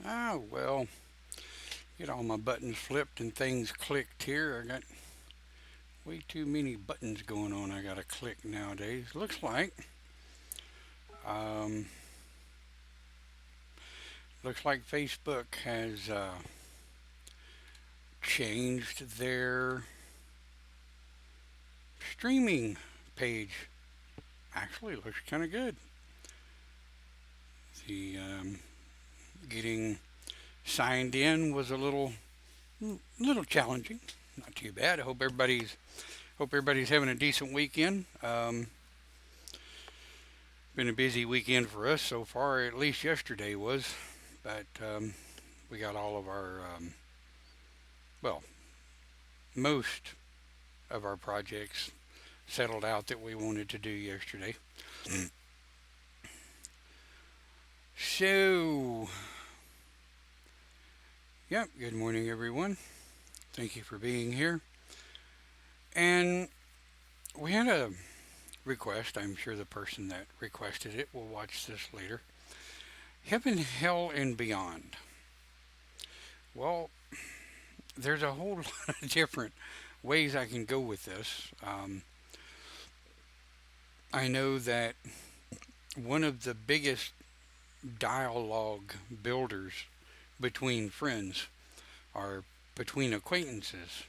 Well, get all my buttons flipped and things clicked here. I got way too many buttons going on I gotta click nowadays. Um, looks like Facebook has changed their streaming page. Actually, looks kind of good. The getting signed in was a little challenging. Not too bad. I hope everybody's having a decent weekend. Been a busy weekend for us so far. At least yesterday was, but we got all of our well, most of our projects settled out that we wanted to do yesterday. So, yep. Good morning, everyone. Thank you for being here. And we had a request. I'm sure the person that requested it will watch this later. Heaven, hell, and beyond. Well, there's a whole lot of different ways I can go with this. I know that one of the biggest dialogue builders between friends are between acquaintances,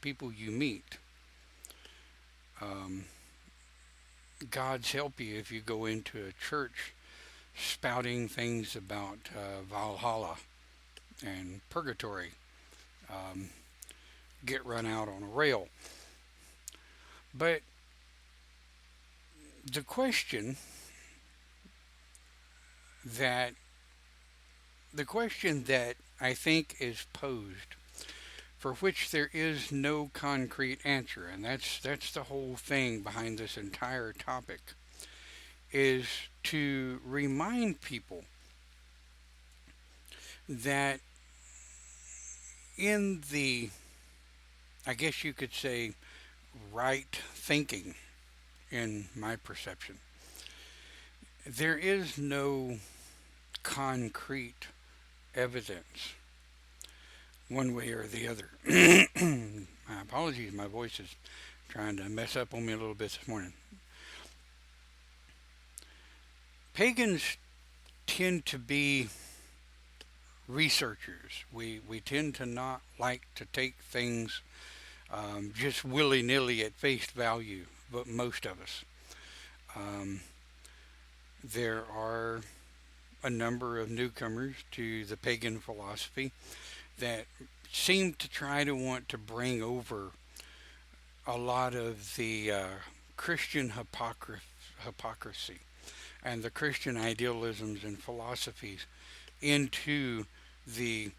people you meet. Um, God's help you if you go into a church spouting things about Valhalla and Purgatory, um, get run out on a rail. But the question that the question that I think is posed, for which there is no concrete answer, and that's the whole thing behind this entire topic, is to remind people that in the, I guess you could say, right thinking, in my perception, there is no concrete evidence one way or the other. My apologies, my voice is trying to mess up on me a little bit this morning. Pagans tend to be researchers. We tend to not like to take things just willy nilly at face value, but most of us. Um, there are a number of newcomers to the pagan philosophy that seem to try to want to bring over a lot of the Christian hypocrisy and the Christian idealisms and philosophies into the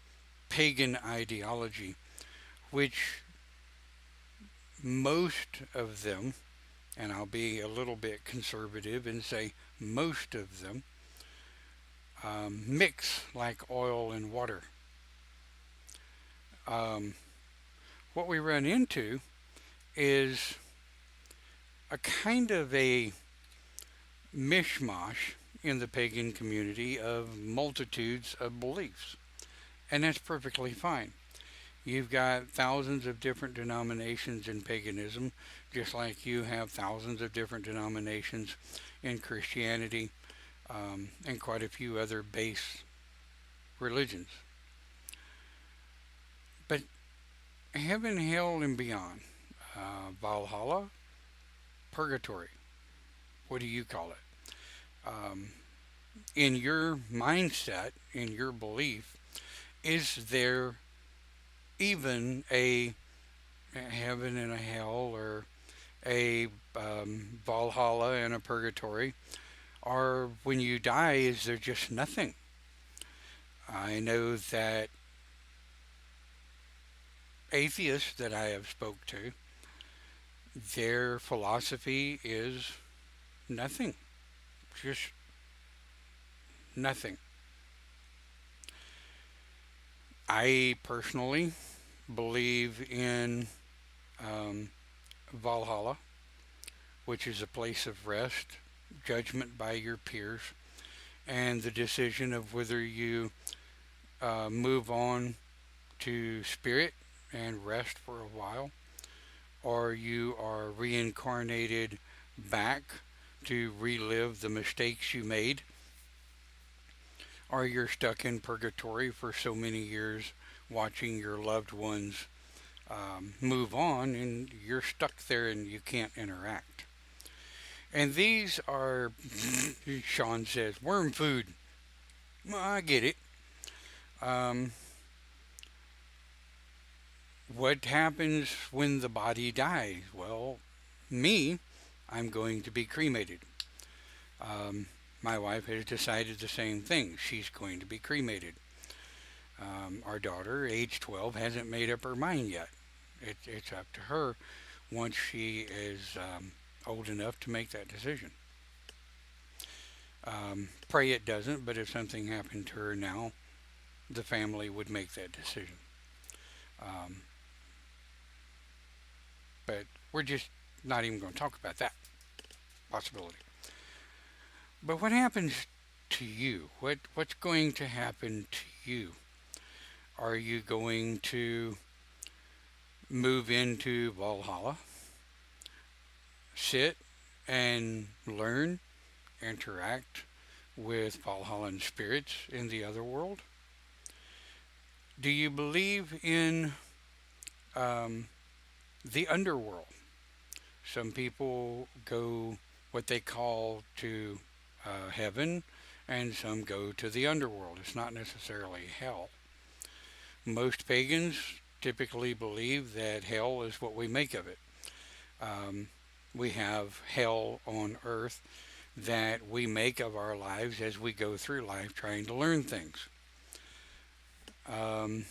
pagan ideology, which most of them, and I'll be a little bit conservative and say most of them, mix like oil and water. Um, what we run into is a kind of a mishmash in the pagan community of multitudes of beliefs, and that's perfectly fine. You've got thousands of different denominations in paganism, just like you have thousands of different denominations in Christianity, and quite a few other base religions. But heaven, hell, and beyond, Valhalla, Purgatory, what do you call it? Um, in your mindset, in your belief, is there even a heaven and a hell, or a Valhalla and a purgatory? Or when you die, is there just nothing? I know that atheists that I have spoke to, their philosophy is nothing, just nothing. I personally believe in um, Valhalla, which is a place of rest, judgment by your peers, and the decision of whether you move on to spirit and rest for a while, or you are reincarnated back to relive the mistakes you made, or you're stuck in purgatory for so many years watching your loved ones move on and you're stuck there and you can't interact. And these are, Sean says, worm food. Well, I get it. Um, what happens when the body dies? Well, me, I'm going to be cremated. Um, my wife has decided the same thing. She's going to be cremated. Our daughter, age 12, hasn't made up her mind yet. It's up to her once she is old enough to make that decision. Pray it doesn't, but if something happened to her now, the family would make that decision. Um, but we're just not even going to talk about that possibility. But what happens to you? What's going to happen to you? Are you going to move into Valhalla, sit and learn, interact with Valhallan spirits in the other world? Do you believe in um, the underworld? Some people go what they call to heaven, and some go to the underworld. It's not necessarily hell. Most pagans typically believe that hell is what we make of it. Um, we have hell on earth that we make of our lives as we go through life trying to learn things. Um,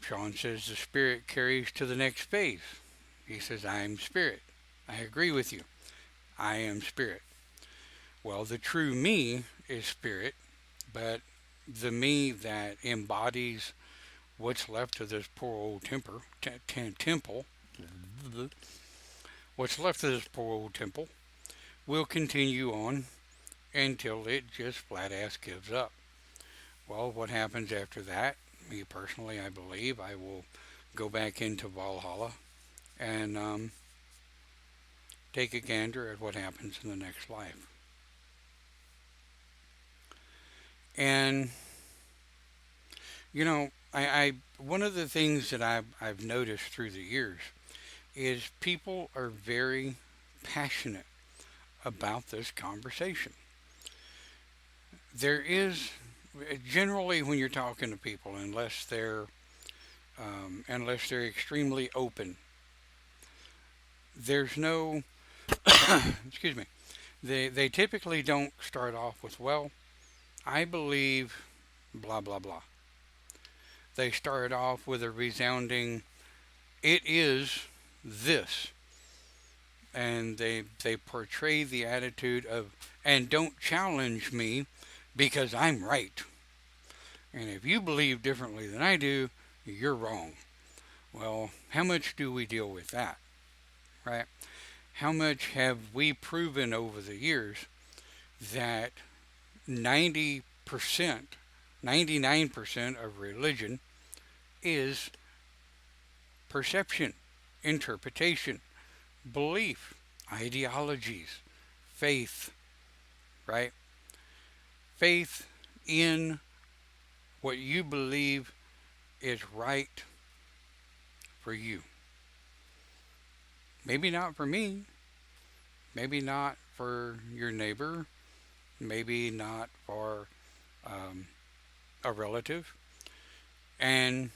Sean says the spirit carries to the next phase. He says, I am spirit. I agree with you. I am spirit. Well, the true me is spirit, but the me that embodies what's left of this poor old temple, what's left of this poor old temple, will continue on until it just flat ass gives up. Well, what happens after that? Me personally, I believe I will go back into Valhalla and take a gander at what happens in the next life. And I one of the things that I've noticed through the years is people are very passionate about this conversation. There is generally when you're talking to people, unless they're extremely open, there's no excuse me. They typically don't start off with, well, I believe blah blah blah. They start off with a resounding, it is this. And they portray the attitude of, and don't challenge me because I'm right. And if you believe differently than I do, you're wrong. Well, how much do we deal with that, right? How much have we proven over the years that 90%, 99% of religion is perception, interpretation, belief, ideologies, faith, right? Faith in what you believe is right for you. Maybe not for me, maybe not for your neighbor, maybe not for a relative. And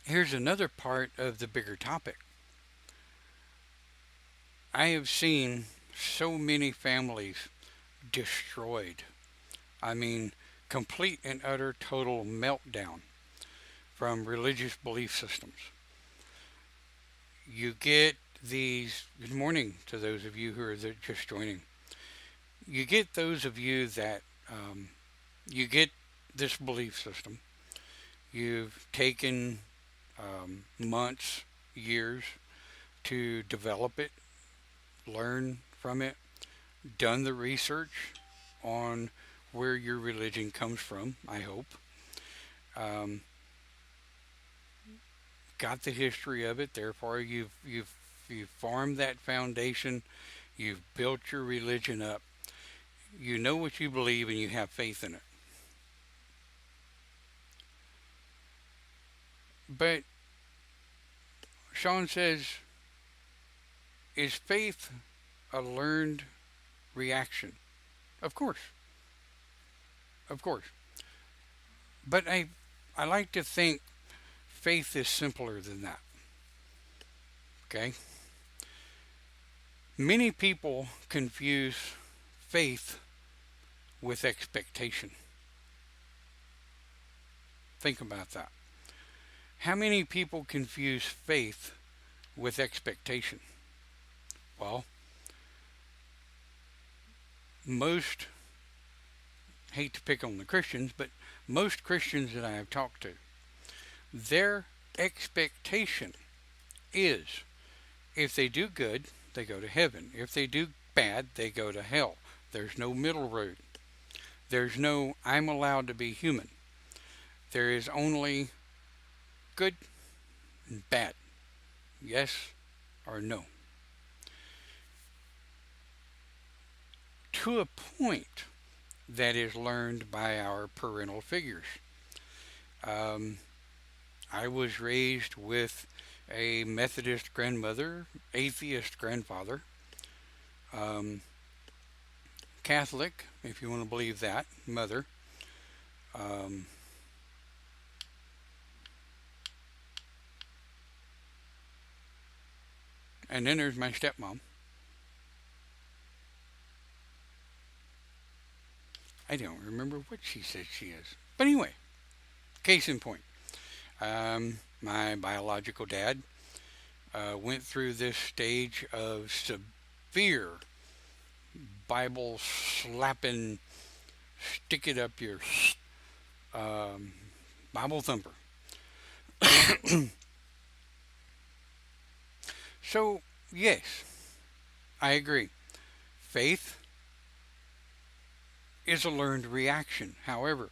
here's another part of the bigger topic. I have seen so many families destroyed. I mean, complete and utter total meltdown from religious belief systems. You get these, good morning to those of you who are just joining. You get those of you that you get this belief system. You've taken months, years to develop it, learn from it, done the research on where your religion comes from, I hope. Um, got the history of it, therefore you've formed that foundation, you've built your religion up, you know what you believe, and you have faith in it. But Sean says, is faith a learned reaction? Of course, of course. But I like to think faith is simpler than that. Okay? Many people confuse faith with expectation. Think about that. How many people confuse faith with expectation? Well, most, hate to pick on the Christians, but most Christians that I have talked to, their expectation is if they do good, they go to heaven. If they do bad, they go to hell. There's no middle road. There's no, I'm allowed to be human. There is only good and bad. Yes or no. To a point that is learned by our parental figures. Um, I was raised with a Methodist grandmother, atheist grandfather, um, Catholic, if you want to believe that, mother. Um, and then there's my stepmom. I don't remember what she says she is. But anyway, case in point. My biological dad went through this stage of severe Bible slapping, stick it up your um, Bible thumper. So, yes, I agree. Faith is a learned reaction. However,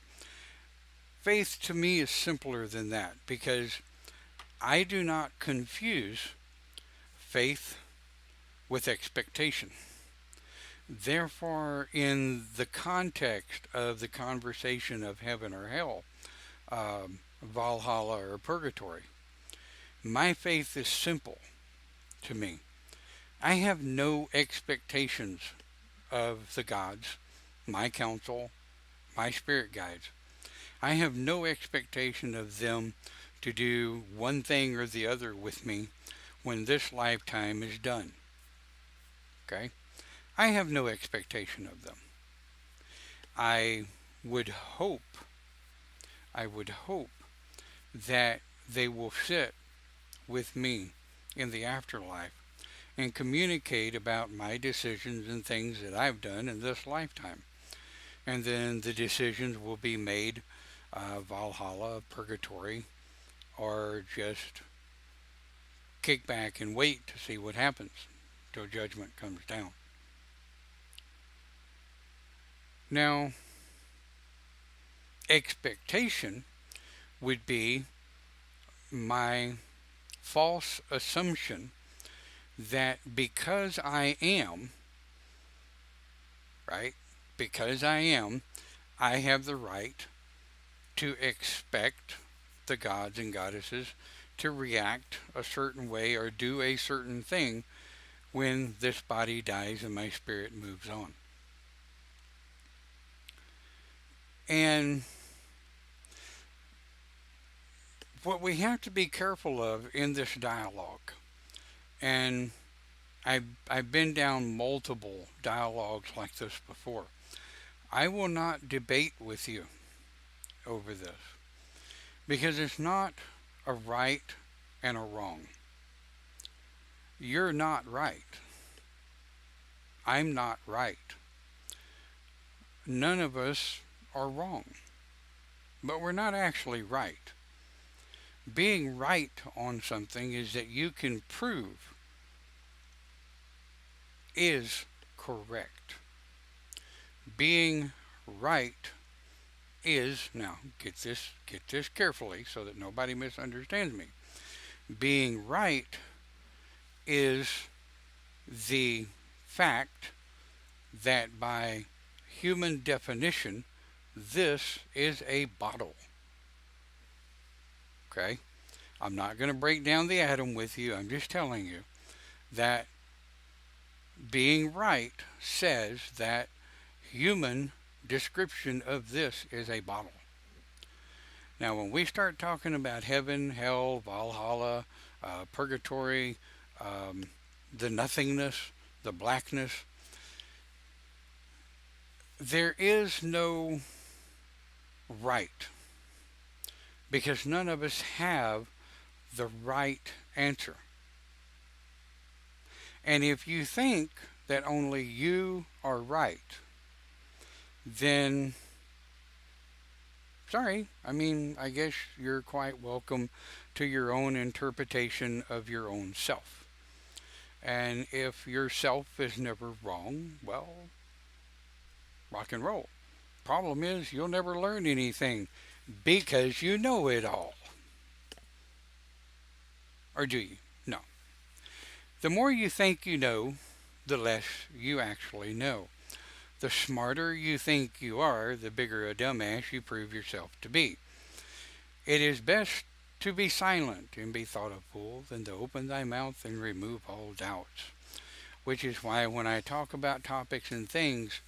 faith to me is simpler than that because I do not confuse faith with expectation. Therefore, in the context of the conversation of heaven or hell, Valhalla or Purgatory, my faith is simple to me. I have no expectations of the gods, my counsel, my spirit guides. I have no expectation of them to do one thing or the other with me when this lifetime is done. Okay? I have no expectation of them. I would hope, I would hope that they will sit with me in the afterlife and communicate about my decisions and things that I've done in this lifetime. And then the decisions will be made, Valhalla, Purgatory, or just kick back and wait to see what happens till judgment comes down. Now, expectation would be my false assumption that because I am, right, because I have the right to expect the gods and goddesses to react a certain way or do a certain thing when this body dies and my spirit moves on. And what we have to be careful of in this dialogue, and I've been down multiple dialogues like this before. I will not debate with you over this because it's not a right and a wrong. You're not right. I'm not right. None of us are wrong, but we're not actually right. Being right on something is that you can prove is correct. Being right is, now get this carefully so that nobody misunderstands me. Being right is the fact that by human definition, this is a bottle. Okay? I'm not going to break down the atom with you. I'm just telling you that being right says that human description of this is a bottle. Now, when we start talking about heaven, hell, Valhalla, purgatory, um, the nothingness, the blackness, there is no right because none of us have the right answer. And if you think that only you are right, then sorry, I mean, I guess you're quite welcome to your own interpretation of your own self. And if your self is never wrong, well, rock and roll. Problem is, you'll never learn anything because you know it all. Or do you? No. The more you think you know, the less you actually know. The smarter you think you are, the bigger a dumbass you prove yourself to be. It is best to be silent and be thought a fool than to open thy mouth and remove all doubts. Which is why when I talk about topics and things,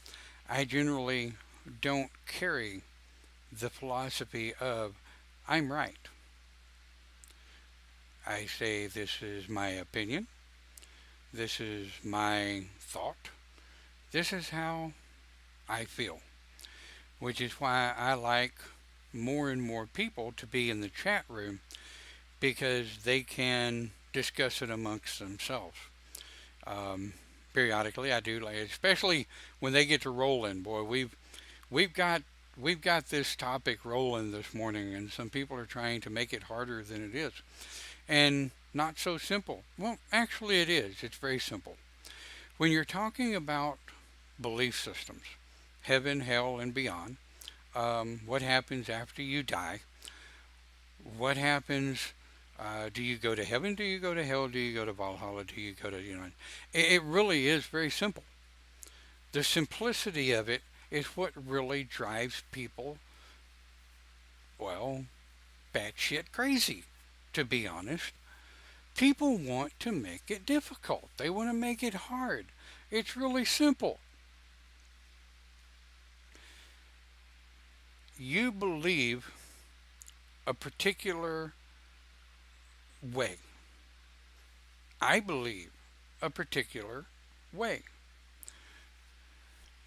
I generally don't carry the philosophy of I'm right. I say this is my opinion, this is my thought, this is how I feel. Which is why I like more and more people to be in the chat room because they can discuss it amongst themselves. Um, Periodically, I do, like, especially when they get to rolling. Boy, we've got we've got this topic rolling this morning, and some people are trying to make it harder than it is, and not so simple. Well, actually, it is. It's very simple. When you're talking about belief systems, heaven, hell, and beyond, what happens after you die? What happens? Do you go to heaven? Do you go to hell? Do you go to Valhalla? Do you go to, it really is very simple. The simplicity of it is what really drives people, well, batshit crazy, to be honest. People want to make it difficult. They want to make it hard. It's really simple. You believe a particular way. I believe a particular way.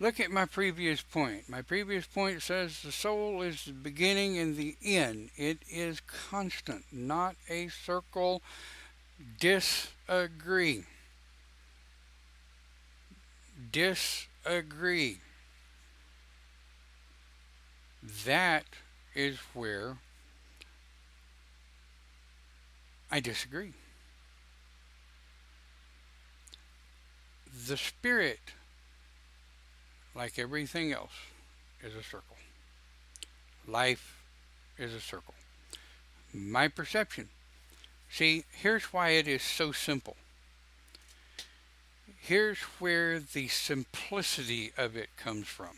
Look at my previous point. My previous point says the soul is the beginning and the end. It is constant, not a circle. Disagree. Disagree. That is where I disagree. The spirit, like everything else, is a circle. Life is a circle. My perception. See, here's why it is so simple. Here's where the simplicity of it comes from.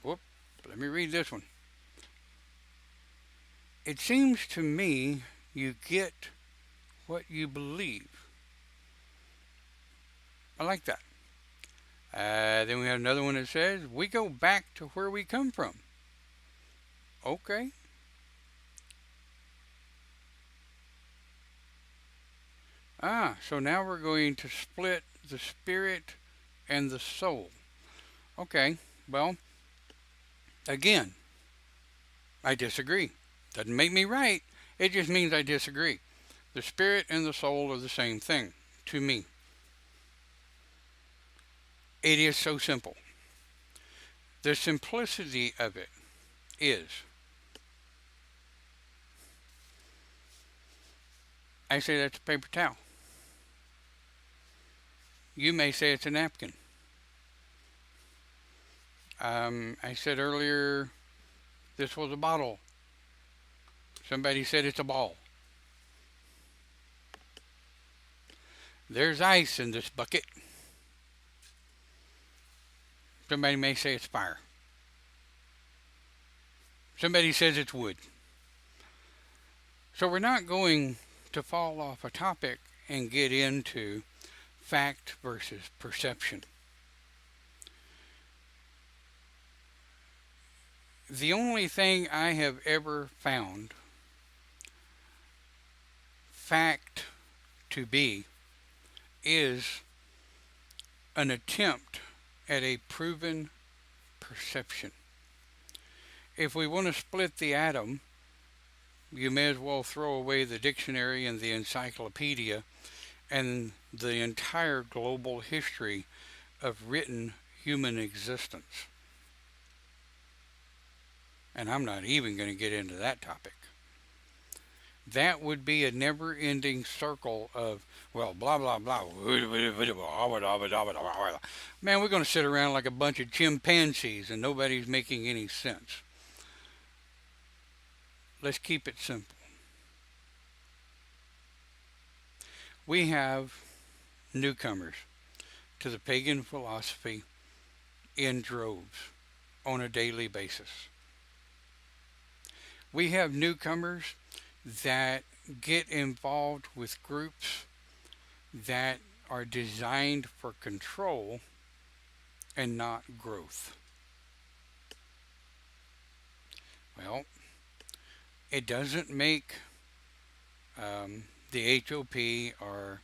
Whoop, let me read this one. It seems to me you get what you believe. I like that. Then we have another one that says, we go back to where we come from. Okay. So now we're going to split the spirit and the soul. Okay, well, again, I disagree. Doesn't make me right. It just means I disagree. The spirit and the soul are the same thing to me. It is so simple. The simplicity of it is, I say that's a paper towel. You may say it's a napkin. I said earlier this was a bottle. Somebody said it's a ball. There's ice in this bucket. Somebody may say it's fire. Somebody says it's wood. So we're not going to fall off a topic and get into fact versus perception. The only thing I have ever found fact to be is an attempt at a proven perception. If we want to split the atom, you may as well throw away the dictionary and the encyclopedia and the entire global history of written human existence. And I'm not even going to get into that topic. That would be a never-ending circle of, well, blah, blah, blah. Man, we're going to sit around like a bunch of chimpanzees and nobody's making any sense. Let's keep it simple. We have newcomers to the pagan philosophy in droves on a daily basis. We have newcomers that get involved with groups that are designed for control and not growth. Well, it doesn't make the HOP or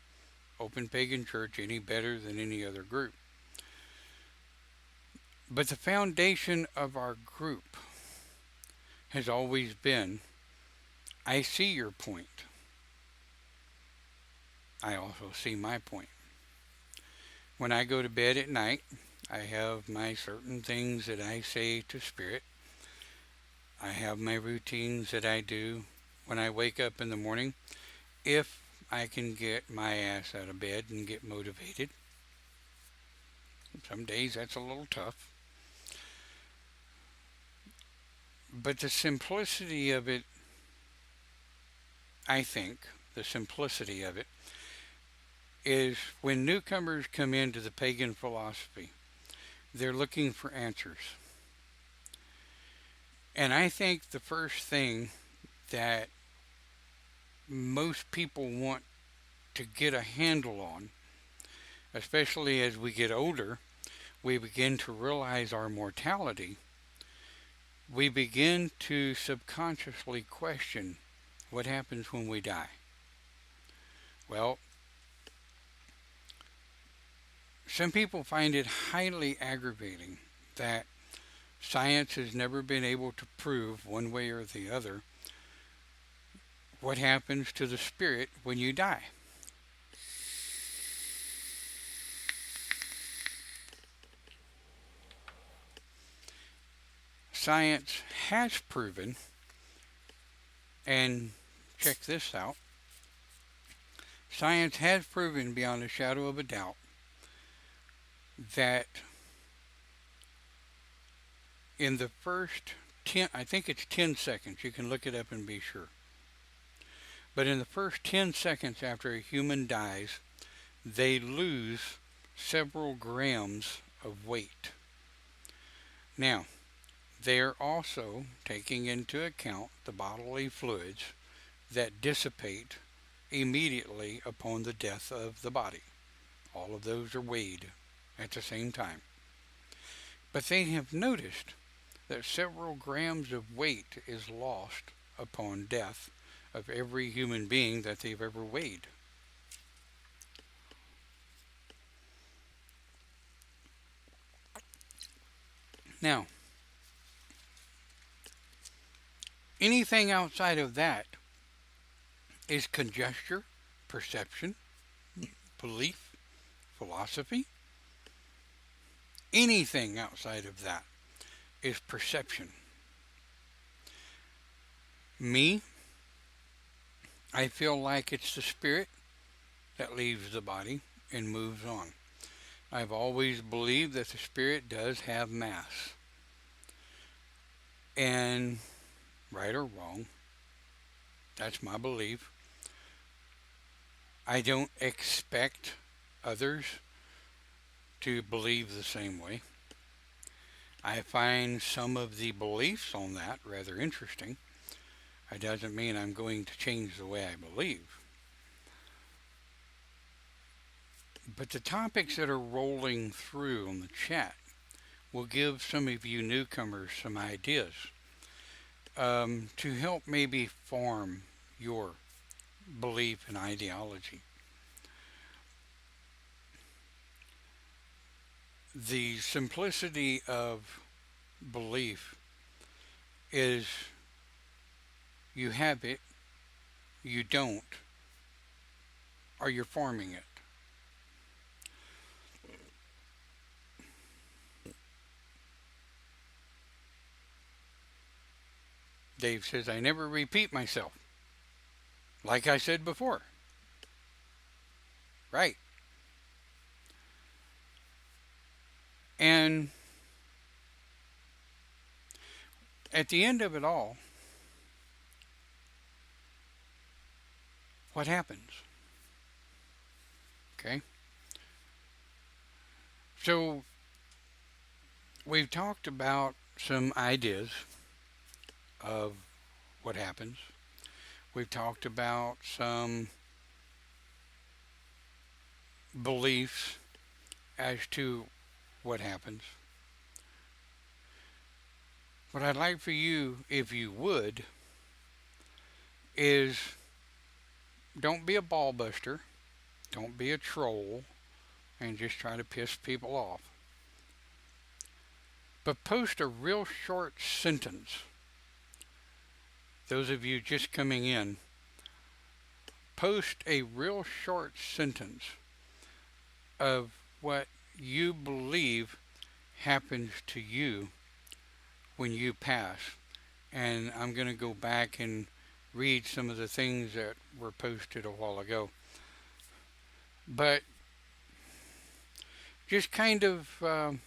Open Pagan Church any better than any other group. But the foundation of our group has always been, I see your point. I also see my point. When I go to bed at night, I have my certain things that I say to Spirit. I have my routines that I do when I wake up in the morning, if I can get my ass out of bed and get motivated. Some days that's a little tough. But the simplicity of it, I think, the simplicity of it, is when newcomers come into the pagan philosophy, they're looking for answers. And I think the first thing that most people want to get a handle on, especially as we get older, we begin to realize our mortality. We begin to subconsciously question what happens when we die. Well, some people find it highly aggravating that science has never been able to prove one way or the other what happens to the spirit when you die. Science has proven, and check this out, science has proven beyond a shadow of a doubt that in the first 10, I think it's 10 seconds, you can look it up and be sure, but in the first 10 seconds after a human dies, they lose several grams of weight. Now, they are also taking into account the bodily fluids that dissipate immediately upon the death of the body. All of those are weighed at the same time. But they have noticed that several grams of weight is lost upon death of every human being that they've ever weighed. Now, anything outside of that is conjecture, perception, belief, philosophy. Anything outside of that is perception. Me, I feel like it's the spirit that leaves the body and moves on. I've always believed that the spirit does have mass. And right or wrong, that's my belief. I don't expect others to believe the same way. I find some of the beliefs on that rather interesting. It doesn't mean I'm going to change the way I believe. But the topics that are rolling through on the chat will give some of you newcomers some ideas to help maybe form your belief and ideology. The simplicity of belief is you have it, you don't, or you're forming it. Dave says, I never repeat myself. Like I said before. Right. And at the end of it all, what happens? Okay. So we've talked about some ideas of what happens. We've talked about some beliefs as to what happens. What I'd like for you, if you would, is don't be a ball buster, don't be a troll, and just try to piss people off. But post a real short sentence. Those of you just coming in, post a real short sentence of what you believe happens to you when you pass. And I'm going to go back and read some of the things that were posted a while ago. But just kind of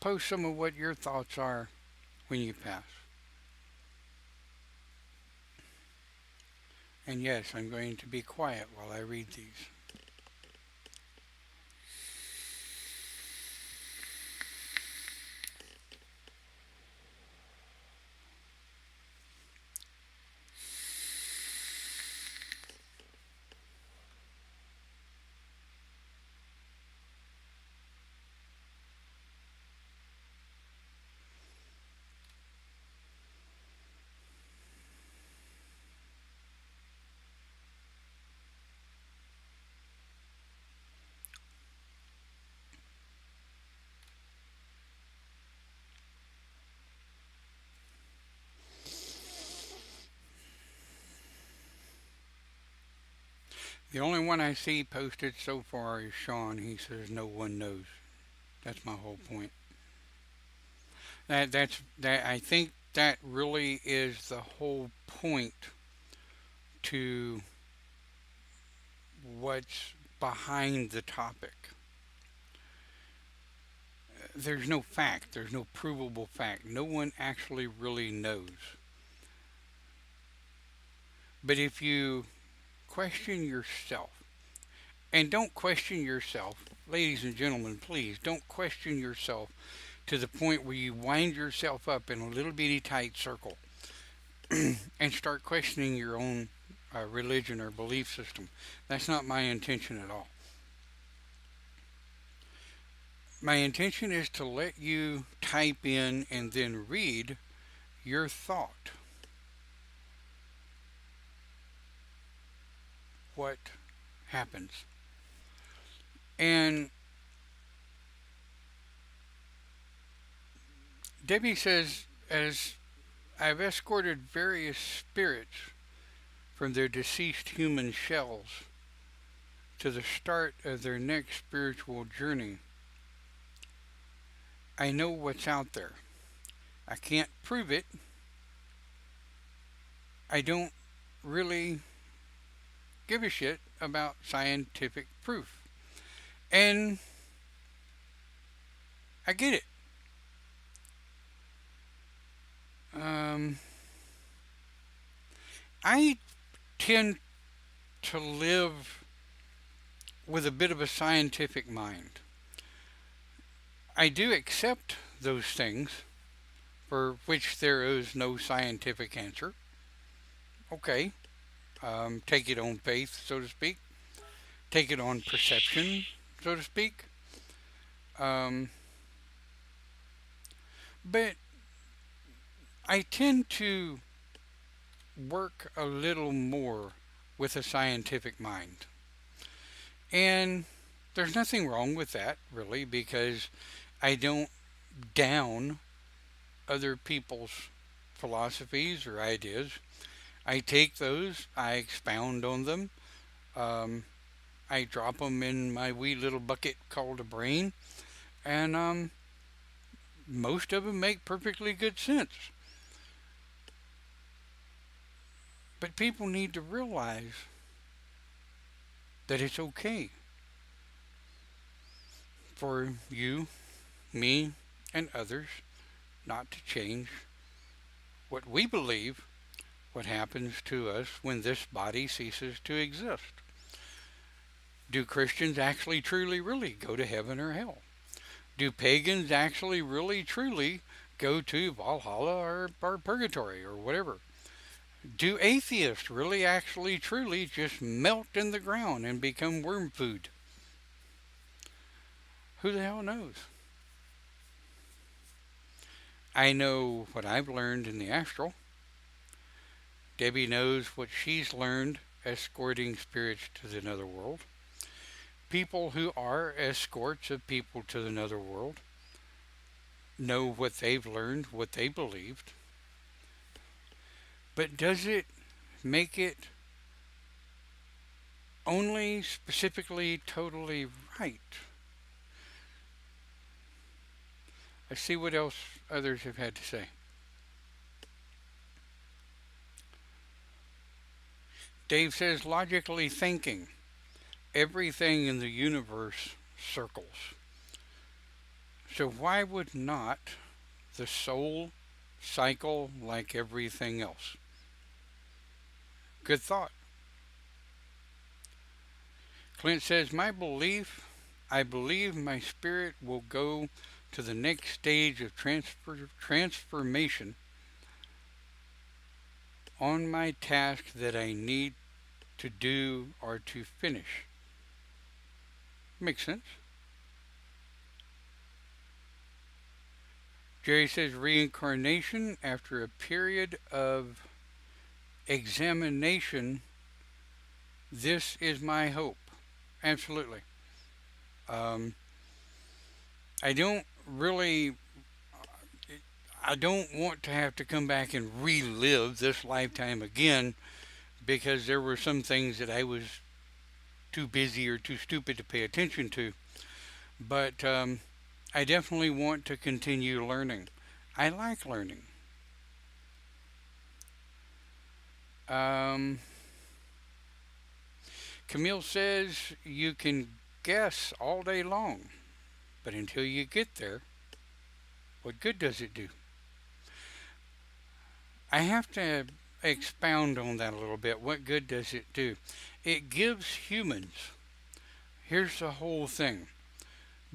post some of what your thoughts are when you pass. And yes, I'm going to be quiet while I read these. The only one I see posted so far is Sean. He says no one knows. That's my whole point. That. I think that really is the whole point to what's behind the topic. There's no fact. There's no provable fact. No one actually really knows. But if you question yourself, and don't question yourself, ladies and gentlemen, please don't question yourself to the point where you wind yourself up in a little bitty tight circle and start questioning your own religion or belief system. That's not my intention at all. My intention is to let you type in and then read your thought. What happens? And Debbie says, as I've escorted various spirits from their deceased human shells to the start of their next spiritual journey, I know what's out there. I can't prove it. I don't really give a shit about scientific proof. And I get it. I tend to live with a bit of a scientific mind. I do accept those things for which there is no scientific answer. Okay, take it on faith, so to speak. Take it on perception, so to speak. Um, but I tend to work a little more with a scientific mind. And there's nothing wrong with that, really, because I don't down other people's philosophies or ideas. I take those, I expound on them, um, I drop them in my wee little bucket called a brain, and most of them make perfectly good sense. But people need to realize that it's okay for you, me, and others not to change what we believe what happens to us when this body ceases to exist. Do Christians actually truly really go to heaven or hell? Do pagans actually really truly go to Valhalla or Purgatory or whatever? Do atheists really actually truly just melt in the ground and become worm food? Who the hell knows? I know what I've learned in the astral. Debbie knows what she's learned escorting spirits to the nether world. People who are escorts of people to the nether world know what they've learned, what they believed. But does it make it only specifically totally right? I see what else others have had to say. Dave says, logically thinking, everything in the universe circles. So why would not the soul cycle like everything else? Good thought. Clint says, I believe my spirit will go to the next stage of transformation on my task that I need to do or to finish. Makes sense. Jerry says reincarnation after a period of examination. This is my hope. Absolutely. Um, I don't really, I don't want to have to come back and relive this lifetime again because there were some things that I was too busy or too stupid to pay attention to. But I definitely want to continue learning. I like learning. Um, Camille says you can guess all day long, but until you get there, what good does it do? I have to expound on that a little bit. What good does it do? It gives humans, here's the whole thing,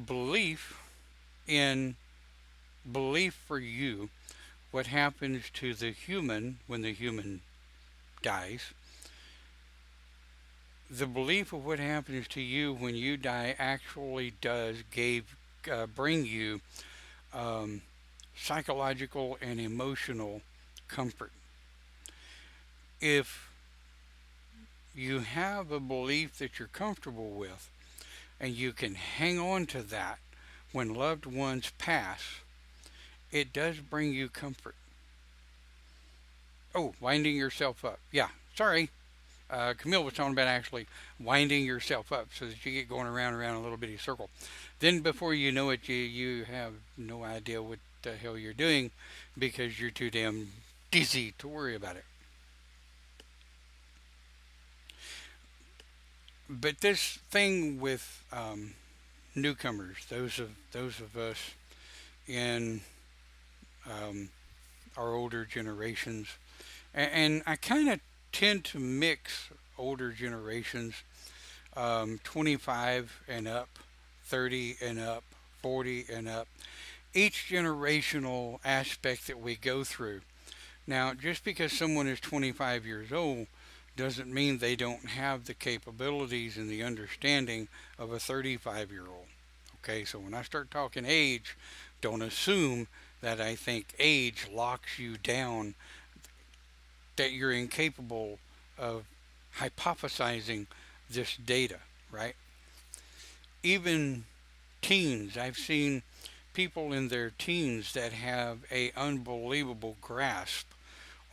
belief in belief for you, what happens to the human when the human dies. The belief of what happens to you when you die actually does bring you um, psychological and emotional comfort. If you have a belief that you're comfortable with and you can hang on to that when loved ones pass, it does bring you comfort. Oh, winding yourself up. Yeah, sorry. Camille was talking about actually winding yourself up so that you get going around and around a little bitty circle. Then before you know it, you have no idea what the hell you're doing because you're too damn dizzy to worry about it. But this thing with newcomers, those of us in um, our older generations. And I kind of tend to mix older generations, 25 and up, 30 and up, 40 and up, each generational aspect that we go through. Now, just because someone is 25 years old doesn't mean they don't have the capabilities and the understanding of a 35-year-old. Okay, so when I start talking age, don't assume that I think age locks you down, that you're incapable of hypothesizing this data, right? Even teens, I've seen people in their teens that have a unbelievable grasp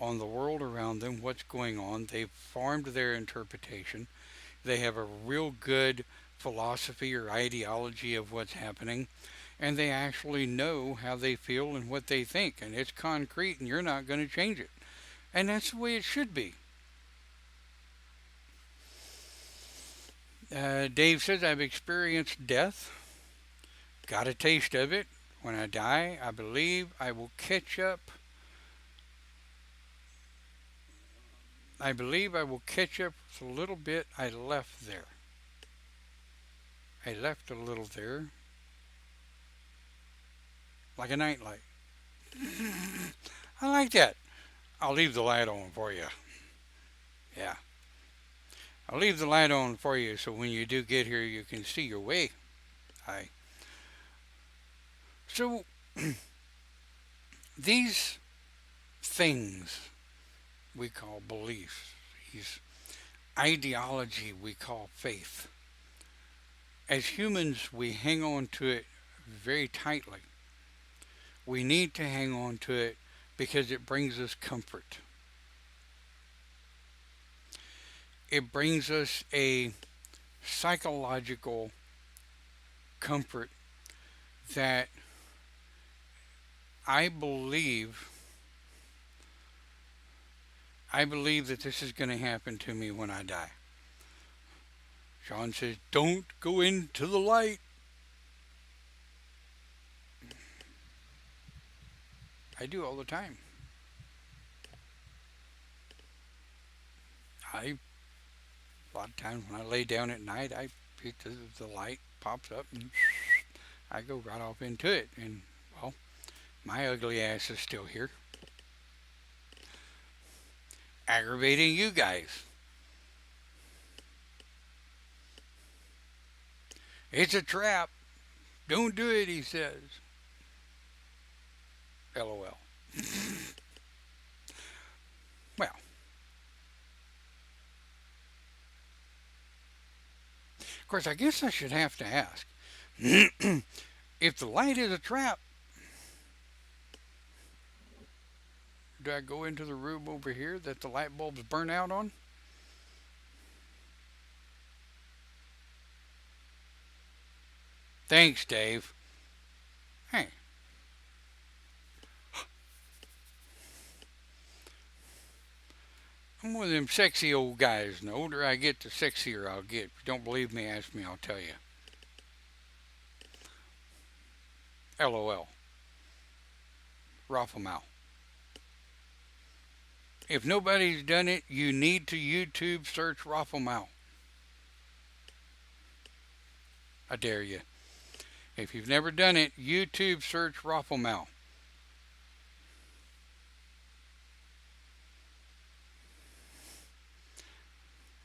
on the world around them, what's going on. They've formed their interpretation. They have a real good philosophy or ideology of what's happening, and they actually know how they feel and what they think, and it's concrete, and you're not going to change it. And that's the way it should be. Dave says, I've experienced death, got a taste of it. When I die, I believe I will catch up. I believe I will catch up with a little bit I left there. I left a little there, like a nightlight. I like that. I'll leave the light on for you. Yeah. I'll leave the light on for you so when you do get here, you can see your way. Hi. So, these things we call beliefs, these ideology we call faith, as humans, we hang on to it very tightly. We need to hang on to it because it brings us comfort. It brings us a psychological comfort that I believe that this is going to happen to me when I die. Sean says, don't go into the light. I do all the time. A lot of times when I lay down at night, the light pops up and I go right off into it. And, well, my ugly ass is still here, aggravating you guys. It's a trap. Don't do it, he says. LOL. Well, of course, I guess I should have to ask. If the light is a trap, do I go into the room over here that the light bulbs burn out on? Thanks, Dave. Hey. I'm one of them sexy old guys, and the older I get, the sexier I'll get. If you don't believe me, ask me, I'll tell you. LOL. Roffelmau. If nobody's done it, you need to YouTube search Roffelmau. I dare you. If you've never done it, YouTube search Roffelmau.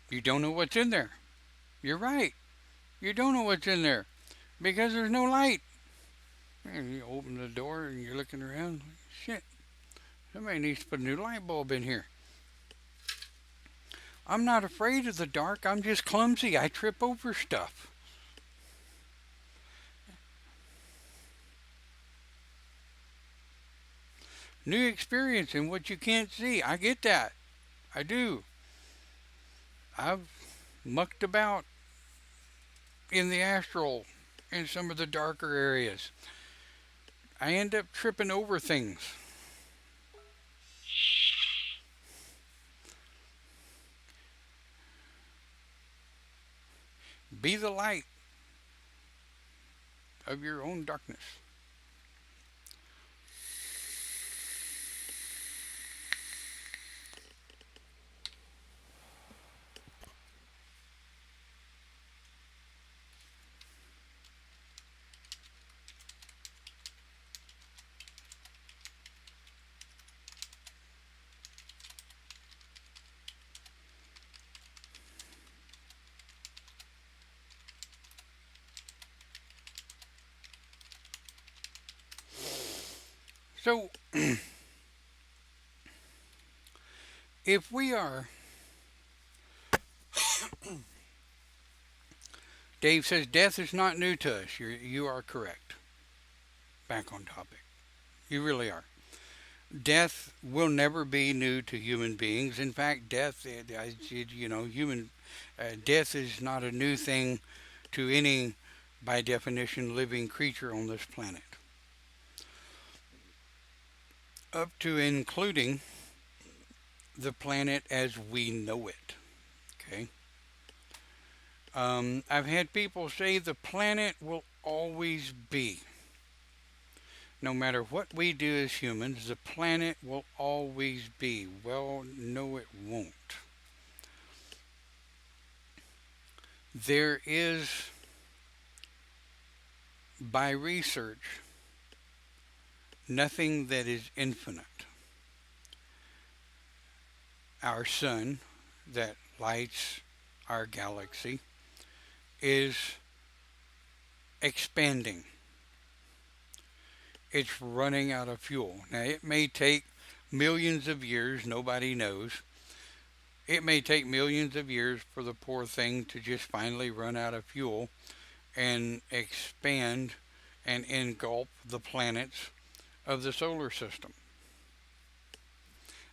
You don't know what's in there. You're right. You don't know what's in there because there's no light. And you open the door and you're looking around. Shit, somebody needs to put a new light bulb in here. I'm not afraid of the dark. I'm just clumsy. I trip over stuff. New experience in what you can't see. I get that. I do. I've mucked about in the astral in some of the darker areas. I end up tripping over things. Be the light of your own darkness. So, if we are, Dave says, death is not new to us. You are correct. Back on topic. You really are. Death will never be new to human beings. In fact, human death is not a new thing to any, by definition, living creature on this planet, up to including the planet as we know it. Okay. I've had people say the planet will always be. No matter what we do as humans, the planet will always be. Well, no, it won't. There is, by research, nothing that is infinite. Our sun, that lights our galaxy, is expanding. It's running out of fuel. Now, it may take millions of years, nobody knows. It may take millions of years for the poor thing to just finally run out of fuel and expand and engulf the planets of the solar system,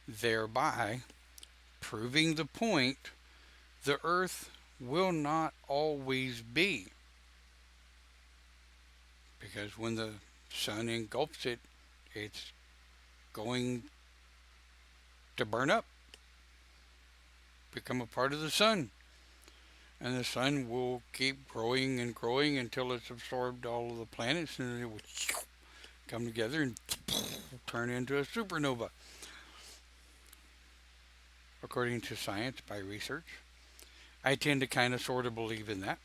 thereby proving the point the Earth will not always be. Because when the sun engulfs it, it's going to burn up, become a part of the sun. And the sun will keep growing and growing until it's absorbed all of the planets, and it will come together and turn into a supernova, according to science, by research. I tend to kind of sort of believe in that.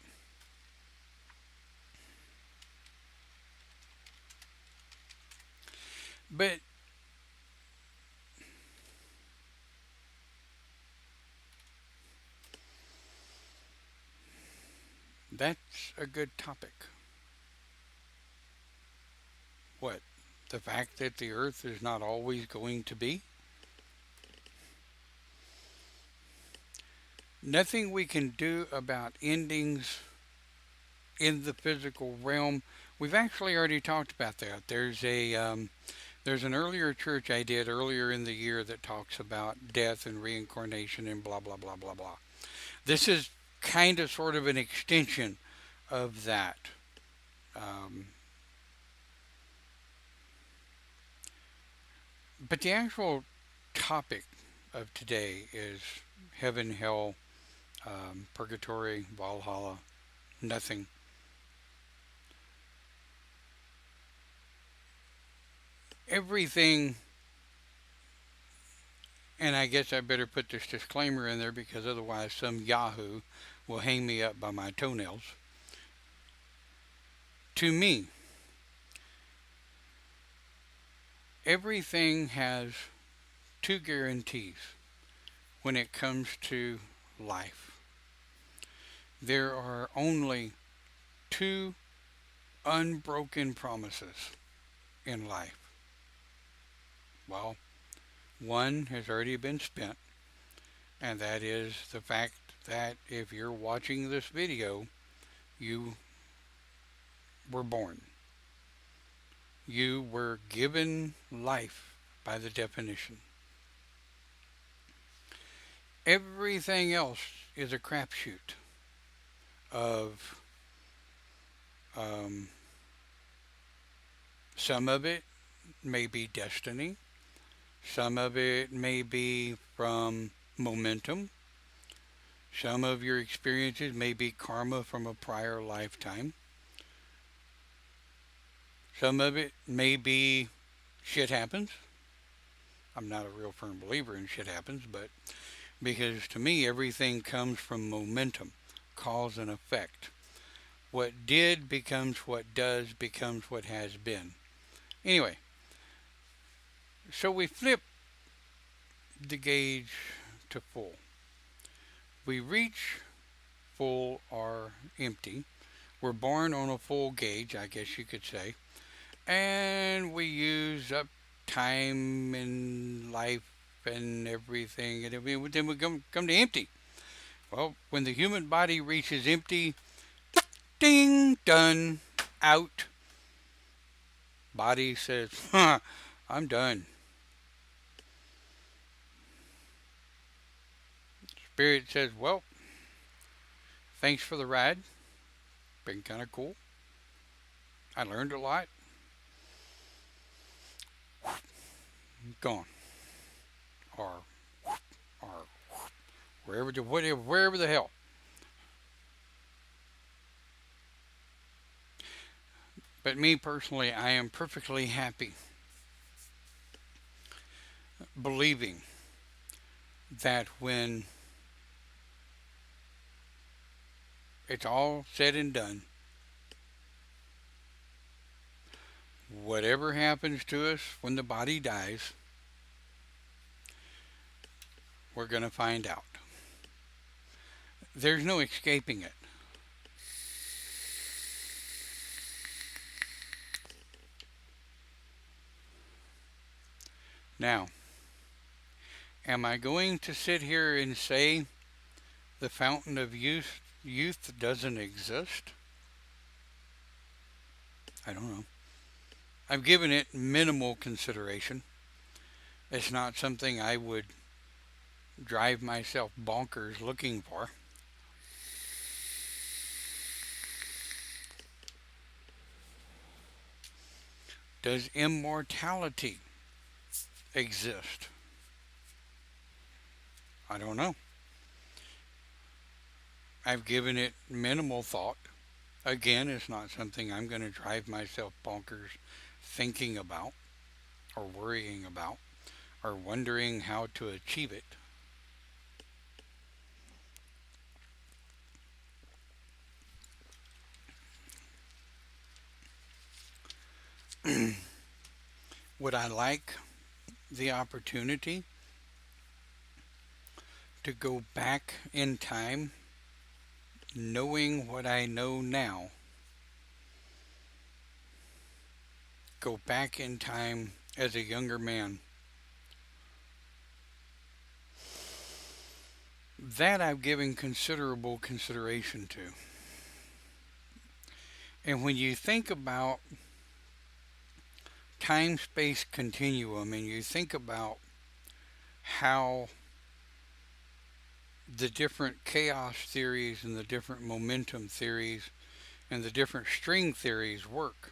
But that's a good topic. What? The fact that the Earth is not always going to be? Nothing we can do about endings in the physical realm. We've actually already talked about that. There's an earlier church I did earlier in the year that talks about death and reincarnation and blah blah blah blah blah. This is kind of sort of an extension of that. Um, but the actual topic of today is heaven, hell, purgatory, Valhalla, nothing. Everything, and I guess I better put this disclaimer in there because otherwise some Yahoo will hang me up by my toenails. To me, everything has two guarantees when it comes to life. There are only two unbroken promises in life. Well, one has already been spent, and that is the fact that if you're watching this video, you were born. You were given life by the definition. Everything else is a crapshoot of um, some of it may be destiny, some of it may be from momentum, some of your experiences may be karma from a prior lifetime, some of it may be shit happens. I'm not a real firm believer in shit happens, but because to me everything comes from momentum, cause and effect. What did becomes what does becomes what has been. Anyway, so we flip the gauge to full. We reach full or empty. We're born on a full gauge, I guess you could say. And we use up time and life and everything, and then we come to empty. Well, when the human body reaches empty, ding, done, out. Body says, huh, I'm done. Spirit says, well, thanks for the ride. Been kind of cool. I learned a lot. Gone. Or, or wherever the hell. But me personally, I am perfectly happy believing that when it's all said and done, whatever happens to us when the body dies, we're going to find out. There's no escaping it. Now, am I going to sit here and say the fountain of youth doesn't exist? I don't know. I've given it minimal consideration. It's not something I would drive myself bonkers looking for. Does immortality exist? I don't know. I've given it minimal thought. Again, it's not something I'm going to drive myself bonkers thinking about or worrying about or wondering how to achieve it. Would I like the opportunity to go back in time knowing what I know now? Go back in time as a younger man. That I've given considerable consideration to. And when you think about time space continuum and you think about how the different chaos theories and the different momentum theories and the different string theories work,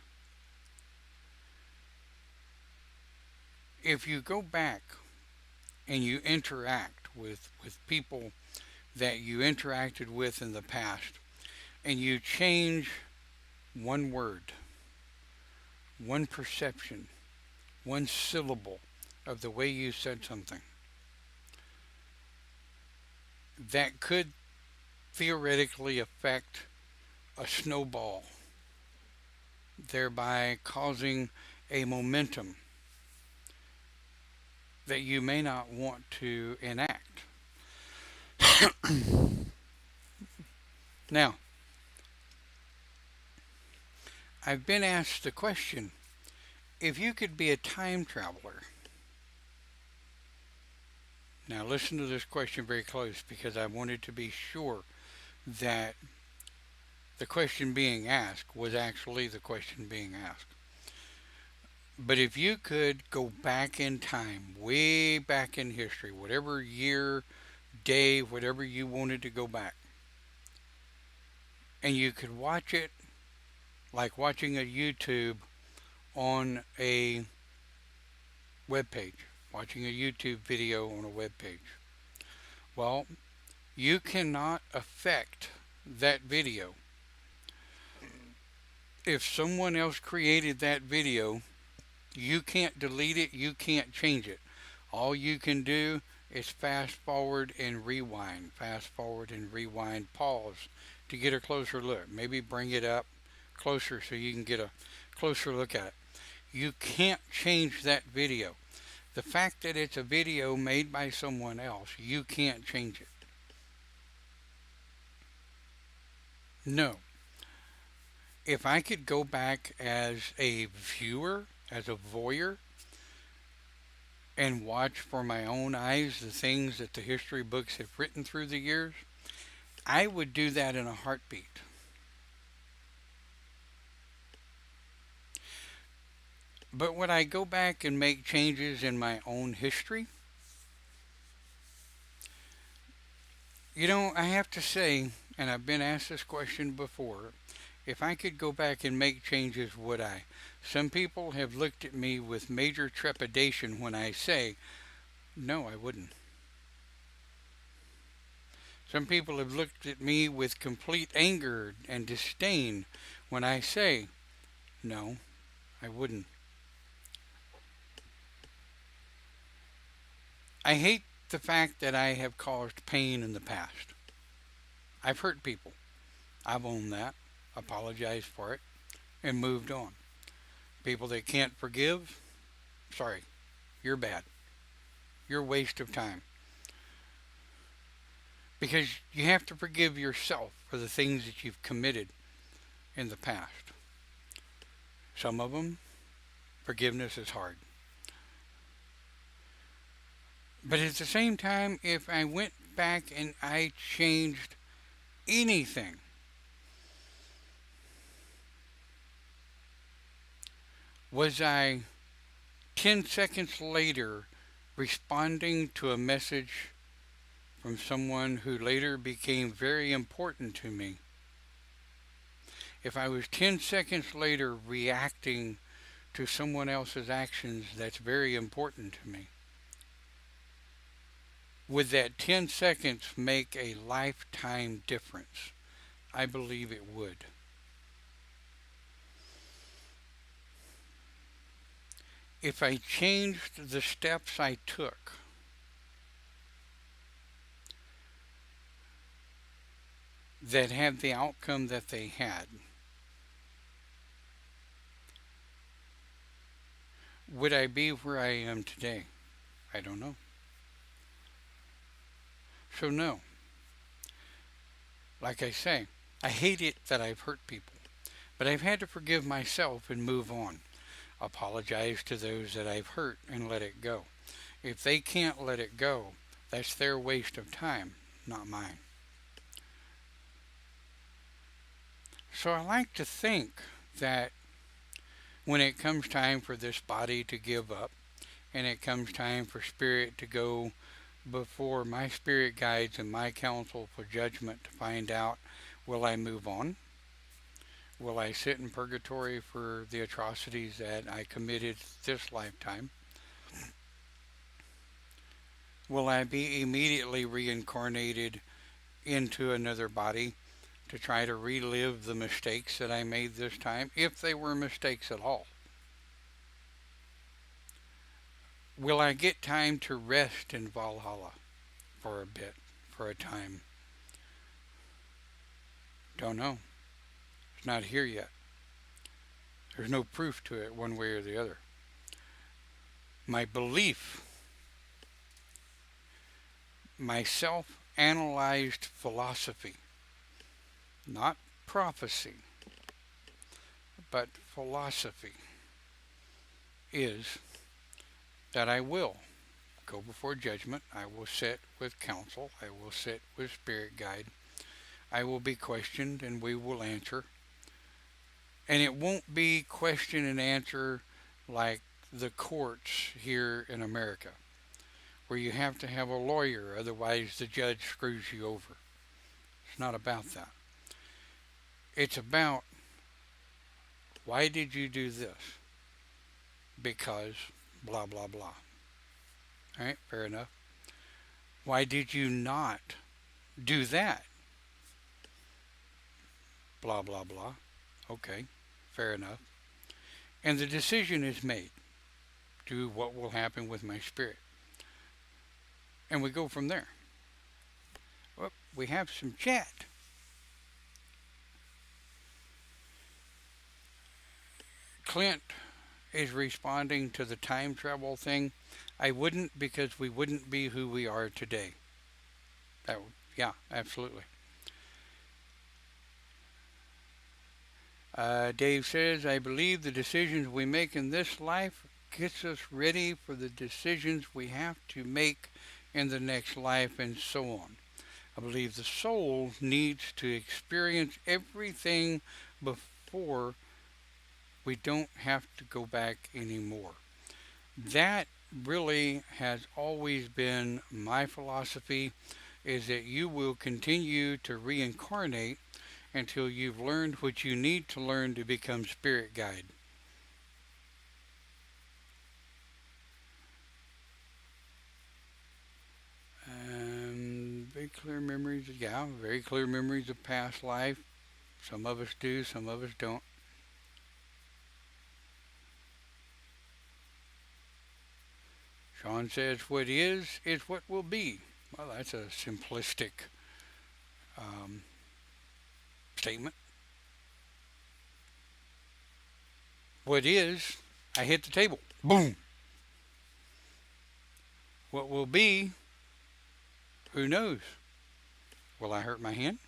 if you go back and you interact with people that you interacted with in the past and you change one word, one perception, one syllable of the way you said something, that could theoretically affect a snowball, thereby causing a momentum that you may not want to enact. Now, I've been asked the question, if you could be a time traveler. Now listen to this question very close because I wanted to be sure that the question being asked was actually the question being asked. But if you could go back in time, way back in history, whatever year, day, whatever you wanted to go back, and you could watch it like watching a YouTube on a web page, watching a YouTube video on a web page. Well, you cannot affect that video. If someone else created that video, you can't delete it, you can't change it. All you can do is fast forward and rewind, pause to get a closer look. Maybe bring it up closer so you can get a closer look at it. You can't change that video. The fact that it's a video made by someone else, you can't change it. No. If I could go back as a viewer, as a voyeur, and watch for my own eyes the things that the history books have written through the years, I would do that in a heartbeat. But would I go back and make changes in my own history? I have to say, and I've been asked this question before, if I could go back and make changes, would I? Some people have looked at me with major trepidation when I say, no, I wouldn't. Some people have looked at me with complete anger and disdain when I say, no, I wouldn't. I hate the fact that I have caused pain in the past. I've hurt people. I've owned that, apologized for it, and moved on. People that can't forgive, sorry, you're bad. You're a waste of time. Because you have to forgive yourself for the things that you've committed in the past. Some of them, forgiveness is hard. But at the same time, if I went back and I changed anything, was I 10 seconds later responding to a message from someone who later became very important to me? If I was 10 seconds later reacting to someone else's actions that's very important to me, would that 10 seconds make a lifetime difference? I believe it would. If I changed the steps I took, that had the outcome that they had, would I be where I am today? I don't know. So, no. Like I say, I hate it that I've hurt people, but I've had to forgive myself and move on. Apologize to those that I've hurt and let it go. If they can't let it go, that's their waste of time, not mine. So I like to think that when it comes time for this body to give up, and it comes time for spirit to go before my spirit guides and my counsel for judgment to find out, will I move on? Will I sit in purgatory for the atrocities that I committed this lifetime? Will I be immediately reincarnated into another body to try to relive the mistakes that I made this time, if they were mistakes at all? Will I get time to rest in Valhalla for a bit, for a time? Don't know. It's not here yet. There's no proof to it one way or the other. My belief, my self-analyzed philosophy, not prophecy, but philosophy, is that I will go before judgment. I will sit with counsel. I will sit with spirit guide. I will be questioned and we will answer. And it won't be question and answer like the courts here in America, where you have to have a lawyer, otherwise the judge screws you over. It's not about that. It's about, why did you do this? Because blah, blah, blah. All right, fair enough. Why did you not do that? Blah, blah, blah. Okay, fair enough. And the decision is made to what will happen with my spirit. And we go from there. Well, we have some chat. Clint is responding to the time travel thing. I wouldn't, because we wouldn't be who we are today. Yeah, absolutely. Dave says, I believe the decisions we make in this life gets us ready for the decisions we have to make in the next life and so on. I believe the soul needs to experience everything before we don't have to go back anymore. That really has always been my philosophy, is that you will continue to reincarnate until you've learned what you need to learn to become spirit guide. Very clear memories, yeah, very clear memories of past life. Some of us do, some of us don't. Sean says, what is what will be. Well, that's a simplistic um, statement. What is, I hit the table. Boom. What will be, who knows? Will I hurt my hand?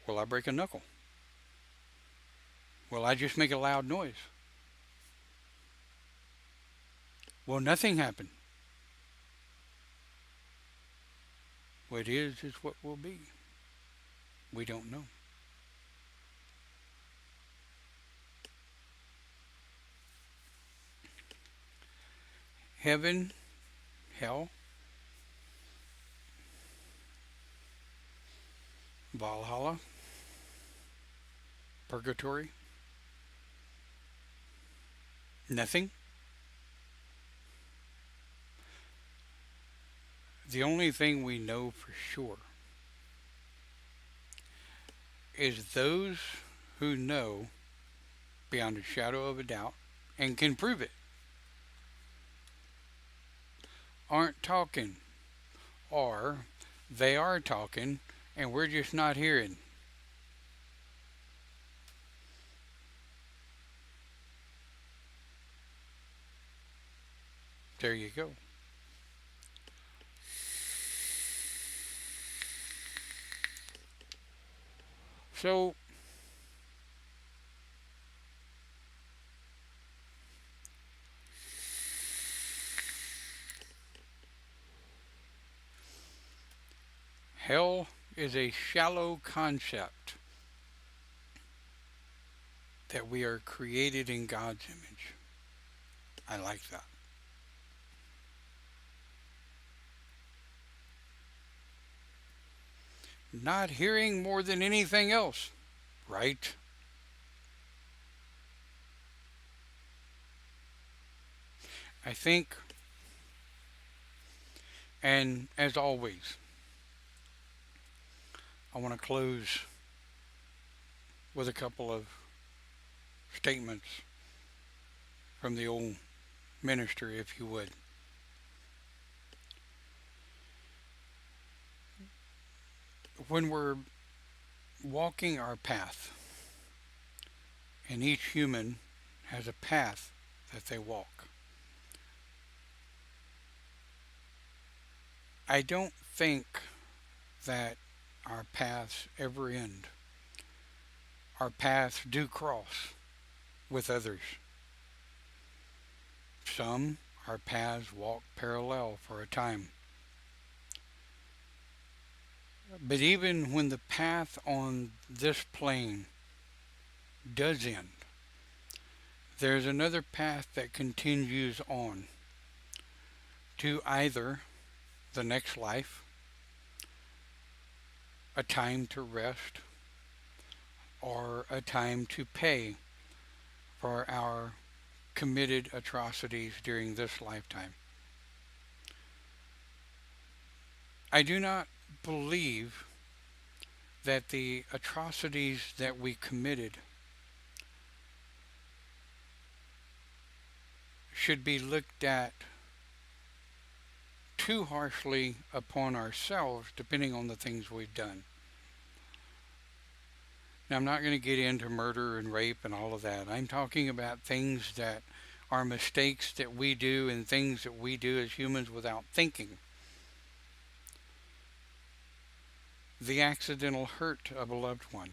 Will I break a knuckle? Will I just make a loud noise? Will nothing happen? What is what will be. We don't know. Heaven, hell, Valhalla, Purgatory, nothing. The only thing we know for sure is those who know beyond a shadow of a doubt and can prove it aren't talking, or they are talking and we're just not hearing. There you go. So, hell is a shallow concept that we are created in God's image. I like that. Not hearing more than anything else, right? I think, and as always, I want to close with a couple of statements from the old minister, if you would. When we're walking our path, and each human has a path that they walk, I don't think that our paths ever end. Our paths do cross with others. Some, our paths walk parallel for a time. But even when the path on this plane does end, there's another path that continues on to either the next life, a time to rest, or a time to pay for our committed atrocities during this lifetime. I do not believe that the atrocities that we committed should be looked at too harshly upon ourselves, depending on the things we've done. Now, I'm not going to get into murder and rape and all of that. I'm talking about things that are mistakes that we do and things that we do as humans without thinking. The accidental hurt of a loved one.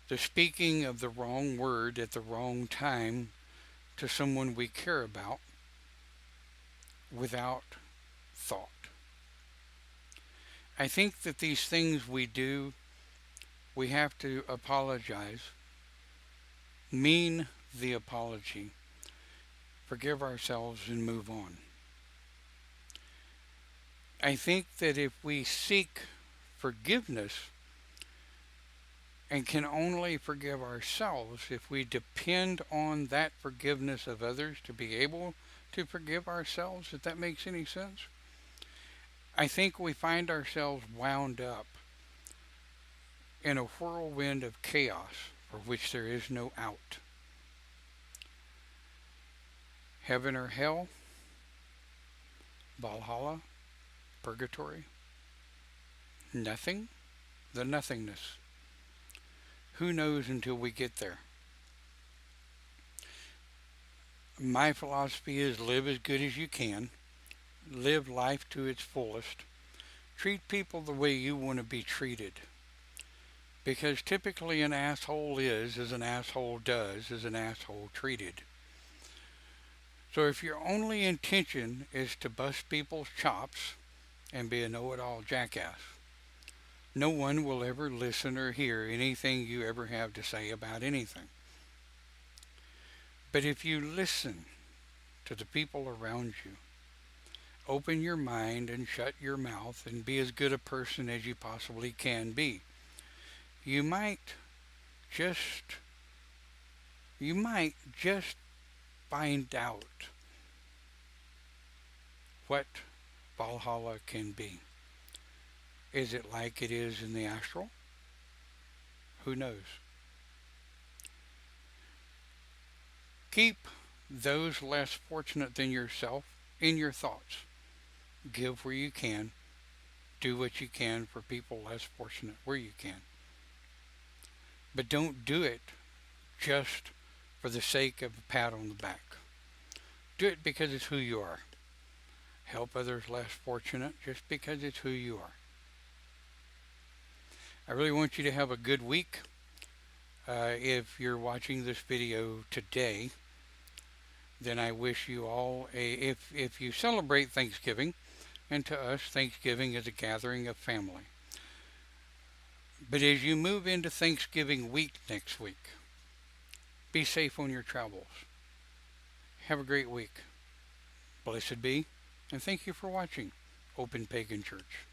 The speaking of the wrong word at the wrong time to someone we care about without thought. I think that these things we do, we have to apologize, mean the apology, forgive ourselves, and move on. I think that if we seek forgiveness and can only forgive ourselves, if we depend on that forgiveness of others to be able to forgive ourselves, if that makes any sense, I think we find ourselves wound up in a whirlwind of chaos for which there is no out. Heaven or hell, Valhalla, Purgatory, nothing, the nothingness. Who knows until we get there? My philosophy is live as good as you can, live life to its fullest, treat people the way you want to be treated. Because typically an asshole is as an asshole does, as an asshole treated. So if your only intention is to bust people's chops and be a know-it-all jackass, no one will ever listen or hear anything you ever have to say about anything. But if you listen to the people around you, open your mind and shut your mouth and be as good a person as you possibly can be, you might just find out what Valhalla can be. Is it like it is in the astral? Who knows? Keep those less fortunate than yourself in your thoughts. Give where you can. Do what you can for people less fortunate where you can. But don't do it just for the sake of a pat on the back. Do it because it's who you are. Help others less fortunate just because it's who you are. I really want you to have a good week. If you're watching this video today, then I wish you all if you celebrate Thanksgiving, and to us Thanksgiving is a gathering of family. But as you move into Thanksgiving week next week, be safe on your travels. Have a great week. Blessed be, and thank you for watching Open Pagan Church.